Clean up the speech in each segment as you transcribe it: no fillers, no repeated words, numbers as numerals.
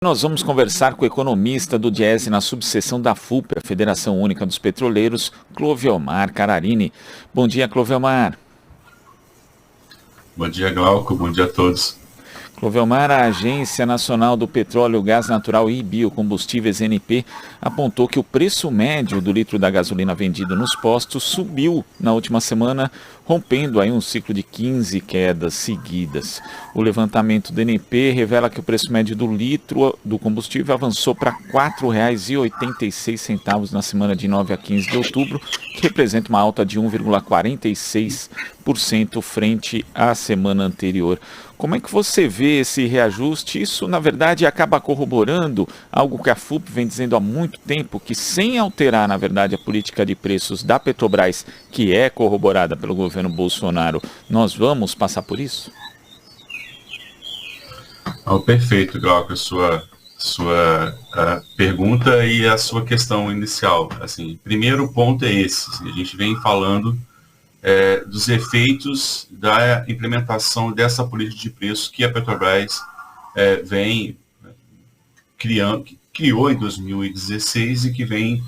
Nós vamos conversar com o economista do Diese na subseção da FUP, a Federação Única dos Petroleiros, Clovelmar Cararini. Bom dia, Clovelmar. Bom dia, Glauco. Bom dia a todos. Clovelmar, a Agência Nacional do Petróleo, Gás Natural e Biocombustíveis, ANP, apontou que o preço médio do litro da gasolina vendido nos postos subiu na última semana, rompendo aí um ciclo de 15 quedas seguidas. O levantamento do ANP revela que o preço médio do litro do combustível avançou para R$ 4,86 na semana de 9 a 15 de outubro, que representa uma alta de 1,46% frente à semana anterior. Como é que você vê esse reajuste? Isso, na verdade, acaba corroborando algo que a FUP vem dizendo há muito tempo, que sem alterar, na verdade, a política de preços da Petrobras, que é corroborada pelo governo Bolsonaro, nós vamos passar por isso? Perfeito, Glauco, a sua pergunta e a sua questão inicial. Assim, primeiro ponto é esse. A gente vem falando dos efeitos da implementação dessa política de preços que a Petrobras vem criou em 2016 e que vem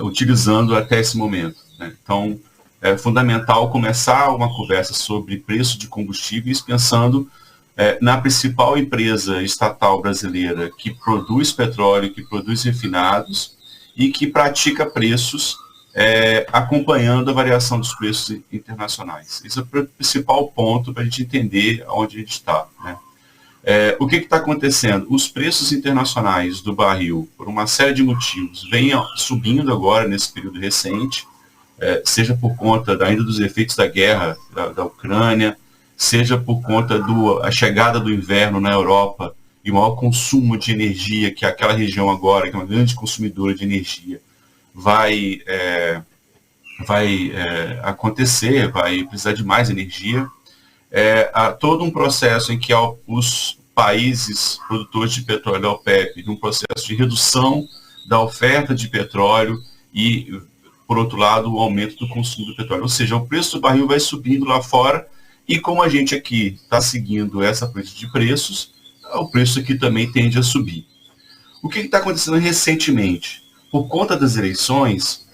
utilizando até esse momento, né? Então, é fundamental começar uma conversa sobre preço de combustíveis pensando na principal empresa estatal brasileira que produz petróleo, que produz refinados e que pratica preços acompanhando a variação dos preços internacionais. Esse é o principal ponto para a gente entender onde a gente está, né? O que está acontecendo? Os preços internacionais do barril, por uma série de motivos, vêm subindo agora nesse período recente, seja por conta ainda dos efeitos da guerra da Ucrânia, seja por conta da chegada do inverno na Europa e o maior consumo de energia que aquela região agora, que é uma grande consumidora de energia, vai acontecer, vai precisar de mais energia. Há todo um processo em que os países produtores de petróleo da OPEP, num processo de redução da oferta de petróleo e, por outro lado, o aumento do consumo do petróleo. Ou seja, o preço do barril vai subindo lá fora e como a gente aqui está seguindo essa política de preços, o preço aqui também tende a subir. O que está acontecendo recentemente? Por conta das eleições,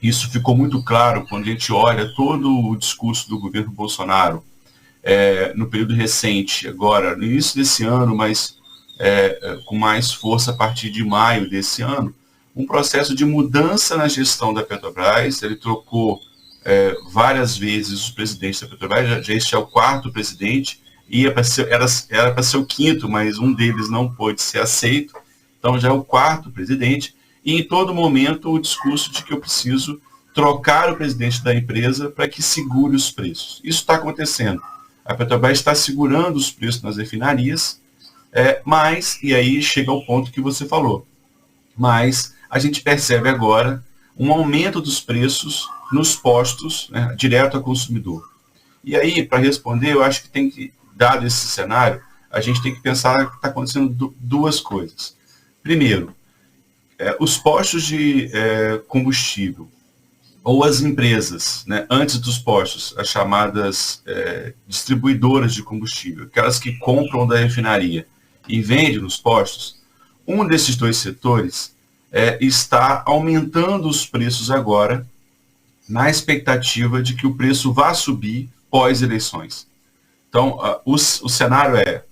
isso ficou muito claro quando a gente olha todo o discurso do governo Bolsonaro no período recente, agora, no início desse ano, mas com mais força a partir de maio desse ano, um processo de mudança na gestão da Petrobras. Ele trocou várias vezes os presidentes da Petrobras, já este é o quarto presidente, era para ser o quinto, mas um deles não pôde ser aceito, então já é o quarto presidente, e em todo momento o discurso de que eu preciso trocar o presidente da empresa para que segure os preços. Isso está acontecendo. A Petrobras está segurando os preços nas refinarias, mas, e aí chega ao ponto que você falou, mas a gente percebe agora um aumento dos preços nos postos, né, direto ao consumidor. E aí, para responder, eu acho que dado esse cenário, a gente tem que pensar que está acontecendo duas coisas. Primeiro, os postos de combustível, ou as empresas, né, antes dos postos, as chamadas distribuidoras de combustível, aquelas que compram da refinaria e vendem nos postos, um desses dois setores está aumentando os preços agora, na expectativa de que o preço vá subir pós-eleições. Então, o cenário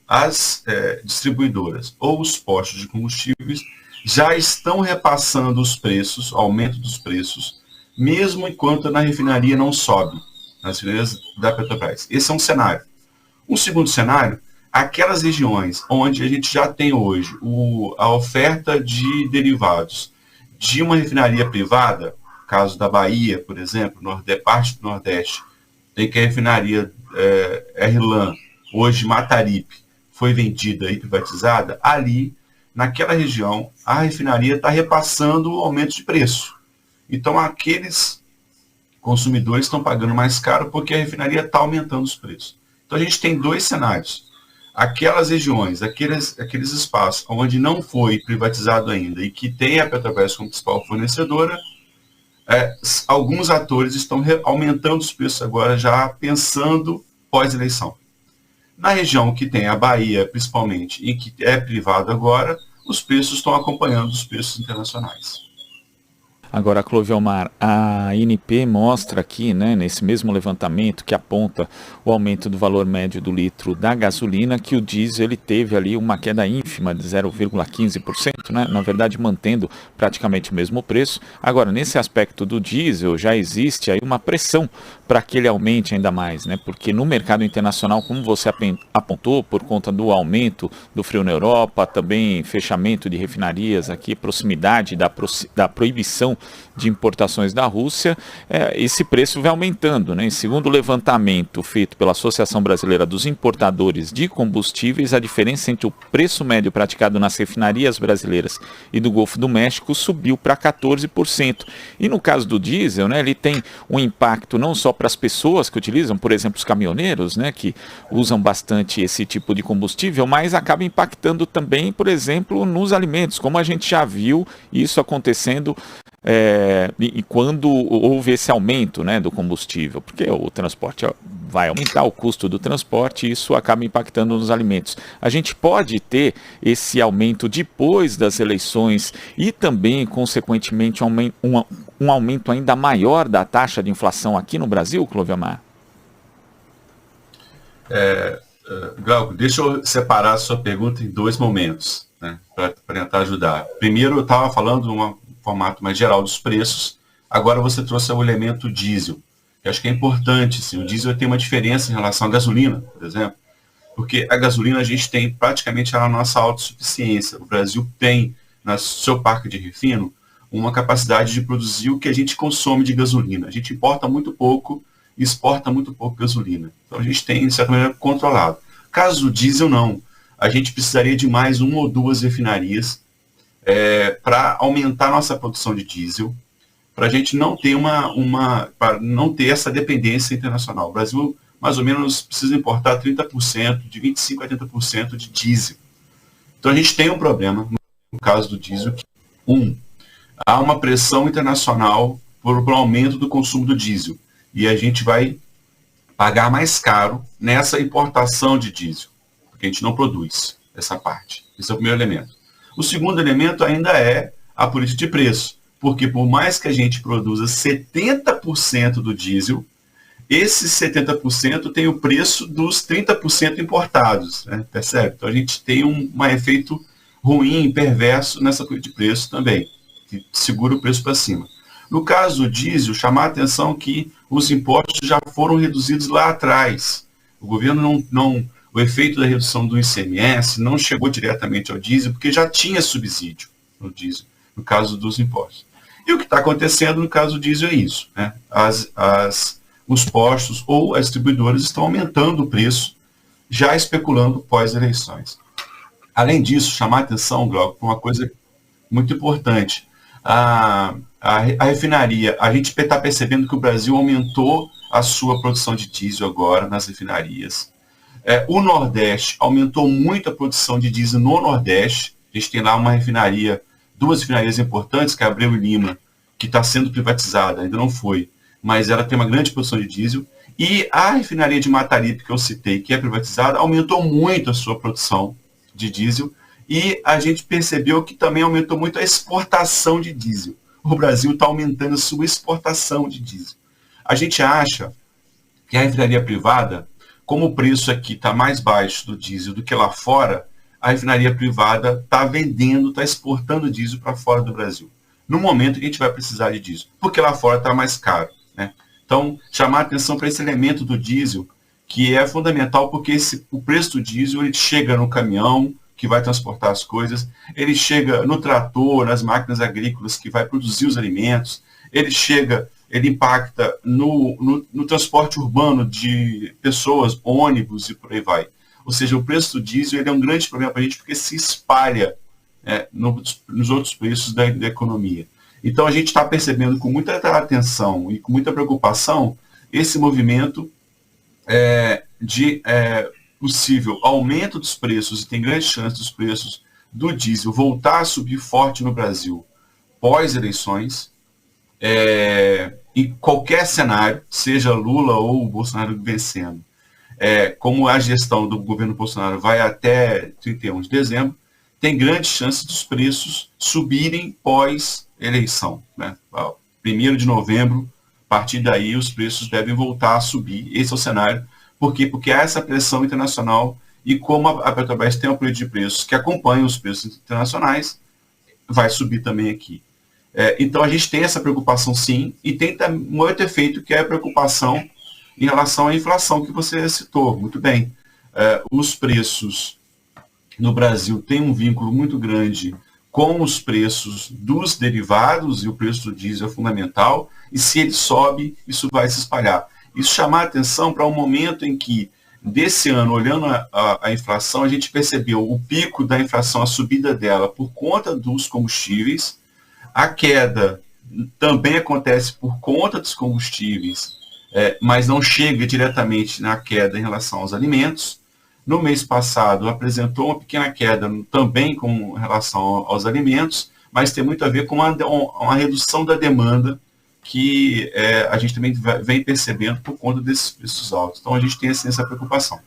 as distribuidoras ou os postos de combustíveis já estão repassando os preços, aumento dos preços, mesmo enquanto na refinaria não sobe, nas refinarias da Petrobras. Esse é um cenário. Um segundo cenário, aquelas regiões onde a gente já tem hoje a oferta de derivados de uma refinaria privada, caso da Bahia, por exemplo, parte do Nordeste, em que a refinaria RLAM, hoje Mataripe, foi vendida e privatizada, ali, naquela região, a refinaria está repassando o aumento de preço. Então, aqueles consumidores estão pagando mais caro porque a refinaria está aumentando os preços. Então, a gente tem dois cenários. Aquelas regiões, aqueles espaços onde não foi privatizado ainda e que tem a Petrobras como principal fornecedora, alguns atores estão aumentando os preços agora, já pensando pós-eleição. Na região que tem a Bahia, principalmente, e que é privado agora, os preços estão acompanhando os preços internacionais. Agora, Clovelmar, a ANP mostra aqui, né, nesse mesmo levantamento que aponta o aumento do valor médio do litro da gasolina, que o diesel ele teve ali uma queda ínfima de 0,15%, né, na verdade mantendo praticamente o mesmo preço. Agora, nesse aspecto do diesel, já existe aí uma pressão para que ele aumente ainda mais, né, porque no mercado internacional, como você apontou, por conta do aumento do frio na Europa, também fechamento de refinarias aqui, proximidade da proibição de importações da Rússia, esse preço vai aumentando, né? Segundo o levantamento feito pela Associação Brasileira dos Importadores de Combustíveis, a diferença entre o preço médio praticado nas refinarias brasileiras e do Golfo do México subiu para 14%. E no caso do diesel, né, ele tem um impacto não só para as pessoas que utilizam, por exemplo, os caminhoneiros, né, que usam bastante esse tipo de combustível, mas acaba impactando também, por exemplo, nos alimentos, como a gente já viu isso acontecendo e quando houve esse aumento, né, do combustível, porque o transporte vai aumentar o custo do transporte e isso acaba impactando nos alimentos. A gente pode ter esse aumento depois das eleições e também, consequentemente, um aumento ainda maior da taxa de inflação aqui no Brasil, Clovelmar? Glauco, deixa eu separar a sua pergunta em dois momentos, né, para tentar ajudar. Primeiro, eu estava falando de um formato mais geral dos preços, agora você trouxe o elemento diesel, que acho que é importante. Sim, o diesel tem uma diferença em relação à gasolina, por exemplo, porque a gasolina a gente tem praticamente a nossa autossuficiência. O Brasil tem, no seu parque de refino, uma capacidade de produzir o que a gente consome de gasolina. A gente importa muito pouco e exporta muito pouco gasolina. Então a gente tem, de certa maneira, controlado. Caso do diesel, não. A gente precisaria de mais uma ou duas refinarias para aumentar nossa produção de diesel, para a gente não ter para não ter essa dependência internacional. O Brasil, mais ou menos, precisa importar 30%, de 25% a 30% de diesel. Então a gente tem um problema, no caso do diesel, que, há uma pressão internacional por aumento do consumo do diesel. E a gente vai pagar mais caro nessa importação de diesel, porque a gente não produz essa parte. Esse é o primeiro elemento. O segundo elemento ainda é a política de preço, porque por mais que a gente produza 70% do diesel, esses 70% tem o preço dos 30% importados, né? Percebe? Então a gente tem um efeito ruim, perverso nessa política de preço também, que segura o preço para cima. No caso do diesel, chamar a atenção que os impostos já foram reduzidos lá atrás. O governo o efeito da redução do ICMS não chegou diretamente ao diesel, porque já tinha subsídio no diesel, no caso dos impostos. E o que está acontecendo no caso do diesel é isso, né? Os postos ou as distribuidoras estão aumentando o preço, já especulando pós-eleições. Além disso, chamar a atenção, Glauco, para uma coisa muito importante. A refinaria, a gente está percebendo que o Brasil aumentou a sua produção de diesel agora nas refinarias. O Nordeste aumentou muito a produção de diesel no Nordeste. A gente tem lá duas refinarias importantes, que é a Abreu e Lima, que está sendo privatizada, ainda não foi, mas ela tem uma grande produção de diesel. E a refinaria de Mataripe, que eu citei, que é privatizada, aumentou muito a sua produção de diesel. E a gente percebeu que também aumentou muito a exportação de diesel. O Brasil está aumentando a sua exportação de diesel. A gente acha que a refinaria privada, como o preço aqui está mais baixo do diesel do que lá fora, a refinaria privada está vendendo, está exportando diesel para fora do Brasil. No momento que a gente vai precisar de diesel, porque lá fora está mais caro, né? Então, chamar a atenção para esse elemento do diesel, que é fundamental, porque o preço do diesel ele chega no caminhão que vai transportar as coisas, ele chega no trator, nas máquinas agrícolas que vai produzir os alimentos, ele impacta no transporte urbano de pessoas, ônibus e por aí vai. Ou seja, o preço do diesel ele é um grande problema para a gente porque se espalha nos outros preços da economia. Então a gente está percebendo com muita atenção e com muita preocupação esse movimento de possível aumento dos preços, e tem grande chance dos preços do diesel voltar a subir forte no Brasil pós-eleições, em qualquer cenário, seja Lula ou Bolsonaro vencendo. como a gestão do governo Bolsonaro vai até 31 de dezembro, tem grande chance dos preços subirem pós-eleição, né? 1º de novembro, a partir daí os preços devem voltar a subir. Esse é o cenário. Por quê? Porque há essa pressão internacional e como a Petrobras tem uma política de preços que acompanha os preços internacionais, vai subir também aqui. Então a gente tem essa preocupação sim, e tem um outro efeito que é a preocupação em relação à inflação que você citou, muito bem. Os preços no Brasil têm um vínculo muito grande com os preços dos derivados, e o preço do diesel é fundamental, e se ele sobe, isso vai se espalhar. Isso chamar a atenção para um momento em que, desse ano, olhando a inflação, a gente percebeu o pico da inflação, a subida dela por conta dos combustíveis, a queda também acontece por conta dos combustíveis, mas não chega diretamente na queda em relação aos alimentos. No mês passado apresentou uma pequena queda também com relação aos alimentos, mas tem muito a ver com uma redução da demanda que a gente também vem percebendo por conta desses preços altos. Então a gente tem assim, essa preocupação.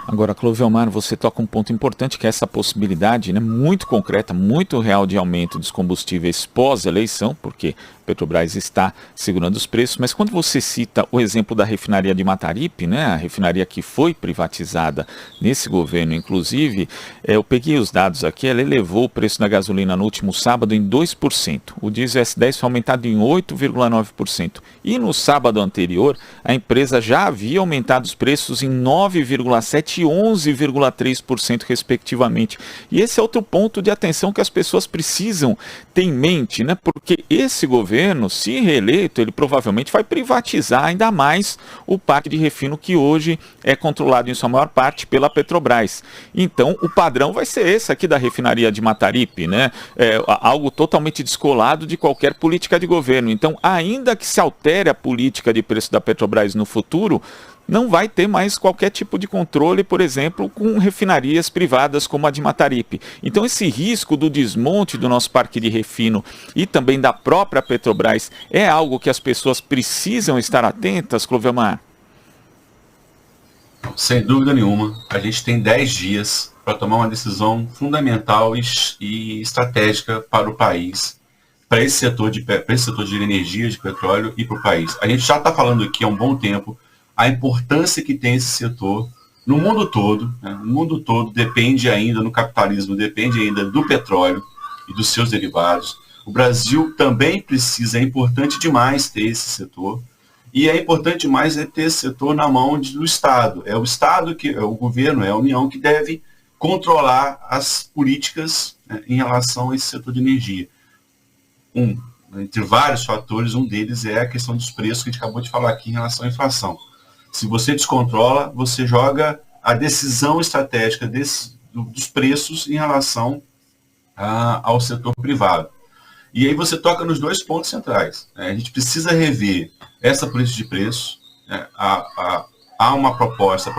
Agora, Clovelmar, você toca um ponto importante, que é essa possibilidade, né, muito concreta, muito real de aumento dos combustíveis pós-eleição, porque a Petrobras está segurando os preços, mas quando você cita o exemplo da refinaria de Mataripe, né, a refinaria que foi privatizada nesse governo, inclusive, eu peguei os dados aqui, ela elevou o preço da gasolina no último sábado em 2%, o diesel S10 foi aumentado em 8,9%, e no sábado anterior, a empresa já havia aumentado os preços em 9,7% e 11,3% respectivamente. E esse é outro ponto de atenção que as pessoas precisam ter em mente, né? Porque esse governo, se reeleito, ele provavelmente vai privatizar ainda mais o parque de refino que hoje é controlado em sua maior parte pela Petrobras. Então, o padrão vai ser esse aqui da refinaria de Mataripe, né? Algo totalmente descolado de qualquer política de governo. Então, ainda que se altere a política de preço da Petrobras no futuro, não vai ter mais qualquer tipo de controle, por exemplo, com refinarias privadas como a de Mataripe. Então esse risco do desmonte do nosso parque de refino e também da própria Petrobras é algo que as pessoas precisam estar atentas, Clovelmar? Sem dúvida nenhuma. A gente tem 10 dias para tomar uma decisão fundamental e estratégica para o país, para esse setor de energia, de petróleo e para o país. A gente já está falando aqui há um bom tempo a importância que tem esse setor no mundo todo, né? O mundo todo depende ainda, no capitalismo, depende ainda do petróleo e dos seus derivados. O Brasil também precisa, é importante demais ter esse setor, e é importante demais ter esse setor na mão do Estado. É o Estado, o governo, é a União que deve controlar as políticas, né, em relação a esse setor de energia. Entre vários fatores, um deles é a questão dos preços que a gente acabou de falar aqui em relação à inflação. Se você descontrola, você joga a decisão estratégica dos preços em relação ao setor privado. E aí você toca nos dois pontos centrais. A gente precisa rever essa política de preço. Há uma proposta,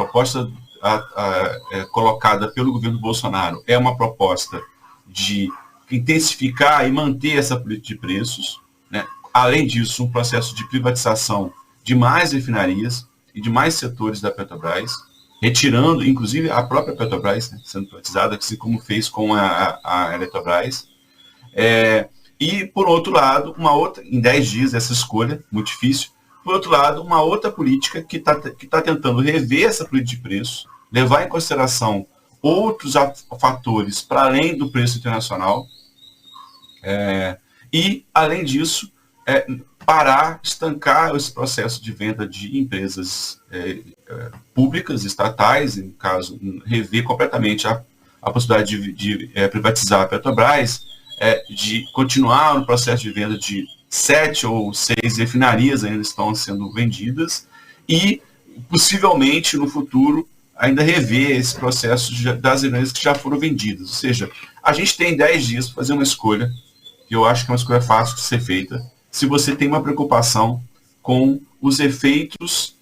colocada pelo governo Bolsonaro é uma proposta de intensificar e manter essa política de preços, né? Além disso, um processo de privatização de mais refinarias e de mais setores da Petrobras, retirando, inclusive, a própria Petrobras, né, sendo privatizada, assim como fez com a Eletrobras. E, por outro lado, em 10 dias, essa escolha, muito difícil, por outro lado, uma outra política que tá tentando rever essa política de preço, levar em consideração outros fatores para além do preço internacional, e, além disso, estancar esse processo de venda de empresas públicas, estatais, no caso, rever completamente a possibilidade de privatizar a Petrobras, de continuar no processo de venda de 7 ou 6 refinarias ainda estão sendo vendidas e, possivelmente, no futuro, ainda rever esse processo das refinarias que já foram vendidas. Ou seja, a gente tem 10 dias para fazer uma escolha, que eu acho que é uma escolha fácil de ser feita, se você tem uma preocupação com os efeitos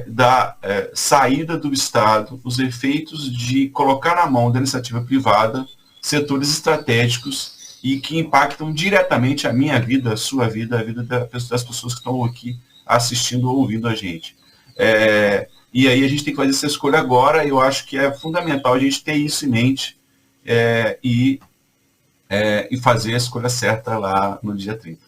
da saída do Estado, os efeitos de colocar na mão da iniciativa privada setores estratégicos e que impactam diretamente a minha vida, a sua vida, a vida das pessoas que estão aqui assistindo ou ouvindo a gente. E aí a gente tem que fazer essa escolha agora, e eu acho que é fundamental a gente ter isso em mente e fazer a escolha certa lá no dia 30.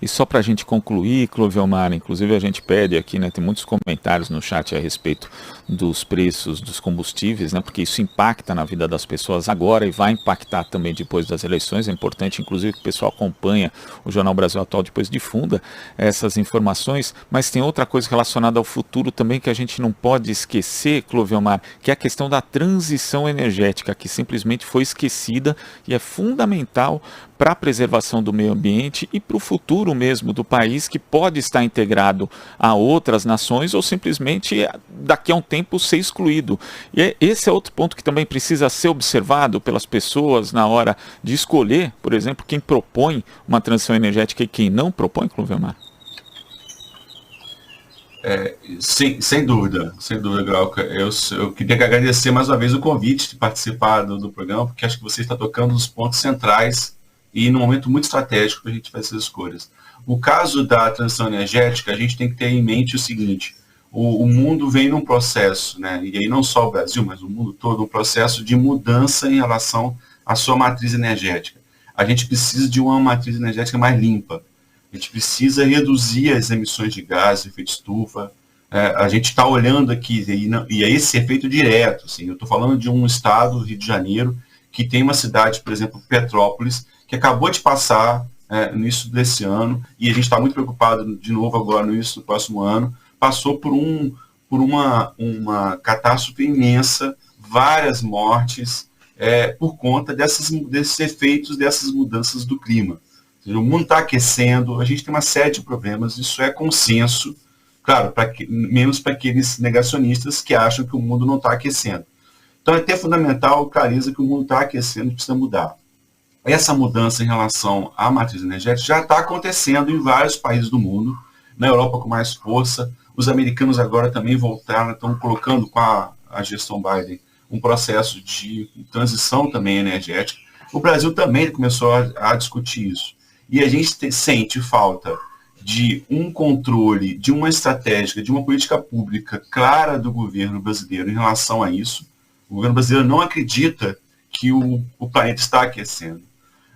E só para a gente concluir, Clovelmar, inclusive a gente pede aqui, né, tem muitos comentários no chat a respeito dos preços dos combustíveis, né, porque isso impacta na vida das pessoas agora e vai impactar também depois das eleições. É importante, inclusive, que o pessoal acompanha o Jornal Brasil Atual, depois difunda essas informações. Mas tem outra coisa relacionada ao futuro também que a gente não pode esquecer, Clovelmar, que é a questão da transição energética, que simplesmente foi esquecida e é fundamental para a preservação do meio ambiente e para o futuro mesmo do país, que pode estar integrado a outras nações ou simplesmente daqui a um tempo ser excluído. E esse é outro ponto que também precisa ser observado pelas pessoas na hora de escolher, por exemplo, quem propõe uma transição energética e quem não propõe, Clovelmar. Sem dúvida, Glauca. Eu queria agradecer mais uma vez o convite de participar do programa, porque acho que você está tocando nos pontos centrais e num momento muito estratégico para a gente fazer essas escolhas. O caso da transição energética, a gente tem que ter em mente o seguinte: o mundo vem num processo, né, e aí não só o Brasil, mas o mundo todo, um processo de mudança em relação à sua matriz energética. A gente precisa de uma matriz energética mais limpa. A gente precisa reduzir as emissões de gás, efeito estufa. A gente está olhando aqui, e é esse efeito direto. Assim, eu estou falando de um estado, Rio de Janeiro, que tem uma cidade, por exemplo, Petrópolis, que acabou de passar no início desse ano, e a gente está muito preocupado de novo agora no início do próximo ano, passou por uma catástrofe imensa, várias mortes, por conta desses efeitos, dessas mudanças do clima. Ou seja, o mundo está aquecendo, a gente tem uma série de problemas, isso é consenso, claro, menos para aqueles negacionistas que acham que o mundo não está aquecendo. Então é até fundamental, clareza, que o mundo está aquecendo e precisa mudar. Essa mudança em relação à matriz energética já está acontecendo em vários países do mundo, na Europa com mais força. Os americanos agora também voltaram, estão colocando com a gestão Biden um processo de transição também energética. O Brasil também começou a discutir isso. E a gente sente falta de um controle, de uma estratégia, de uma política pública clara do governo brasileiro em relação a isso. O governo brasileiro não acredita que o planeta está aquecendo.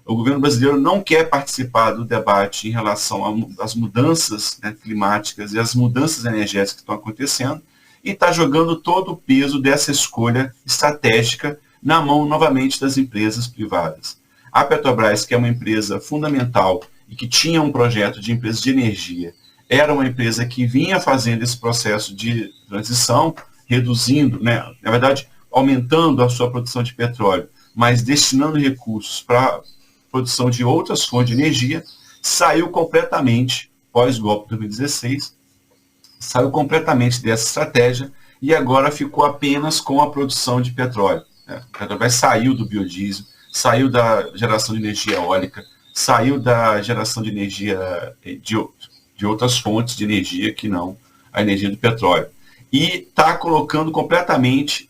O governo brasileiro não quer participar do debate em relação às mudanças, né, climáticas e às mudanças energéticas que estão acontecendo, e está jogando todo o peso dessa escolha estratégica na mão, novamente, das empresas privadas. A Petrobras, que é uma empresa fundamental e que tinha um projeto de empresa de energia, era uma empresa que vinha fazendo esse processo de transição, reduzindo, né, na verdade, aumentando a sua produção de petróleo, mas destinando recursos para produção de outras fontes de energia, saiu completamente, pós-golpe de 2016, saiu completamente dessa estratégia e agora ficou apenas com a produção de petróleo. A Petrobras saiu do biodiesel, saiu da geração de energia eólica, saiu da geração de energia de outras fontes de energia que não a energia do petróleo. E está colocando completamente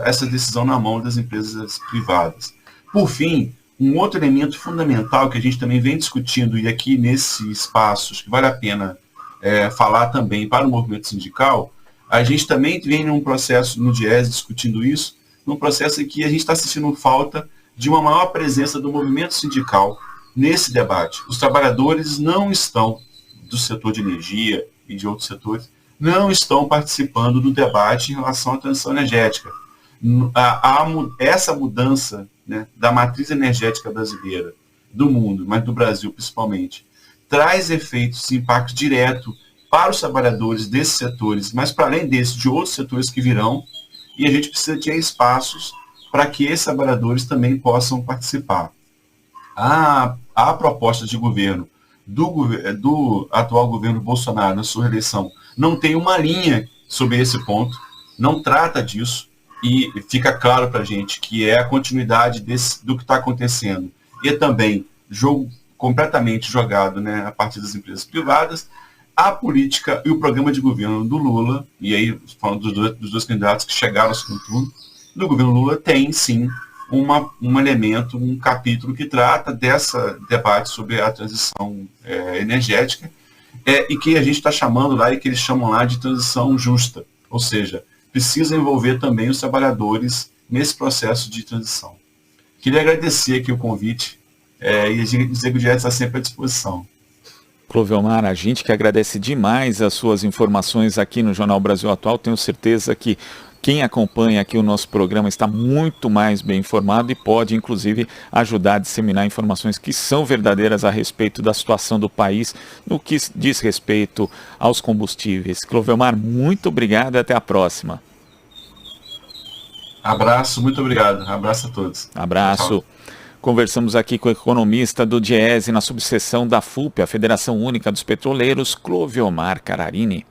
essa decisão na mão das empresas privadas. Por fim, um outro elemento fundamental que a gente também vem discutindo, e aqui nesse espaço, acho que vale a pena falar também para o movimento sindical, a gente também vem num processo, no Diese, discutindo isso, num processo em que a gente está sentindo falta de uma maior presença do movimento sindical nesse debate. Os trabalhadores não estão, do setor de energia e de outros setores, não estão participando do debate em relação à transição energética. Essa mudança, né, da matriz energética brasileira, do mundo, mas do Brasil principalmente, traz efeitos e impactos direto para os trabalhadores desses setores, mas para além desses, de outros setores que virão, e a gente precisa ter espaços para que esses trabalhadores também possam participar. A proposta de governo do atual governo Bolsonaro na sua reeleição não tem uma linha sobre esse ponto, não trata disso, e fica claro para a gente que é a continuidade do que está acontecendo. E é também jogo completamente jogado, né, a partir das empresas privadas, a política e o programa de governo do Lula, e aí falando dos dois candidatos que chegaram ao segundo turno, do governo Lula tem sim um elemento, um capítulo que trata dessa debate sobre a transição energética, e que a gente está chamando lá, e que eles chamam lá de transição justa. Ou seja, precisa envolver também os trabalhadores nesse processo de transição. Queria agradecer aqui o convite e dizer que o GES está sempre à disposição. Clovelmar, a gente que agradece demais as suas informações aqui no Jornal Brasil Atual. Tenho certeza que quem acompanha aqui o nosso programa está muito mais bem informado e pode, inclusive, ajudar a disseminar informações que são verdadeiras a respeito da situação do país no que diz respeito aos combustíveis. Clovelmar, muito obrigado e até a próxima. Abraço, muito obrigado. Abraço a todos. Abraço. Tchau. Conversamos aqui com o economista do DIEESE na subseção da FUP, a Federação Única dos Petroleiros, Clovelmar Cararini.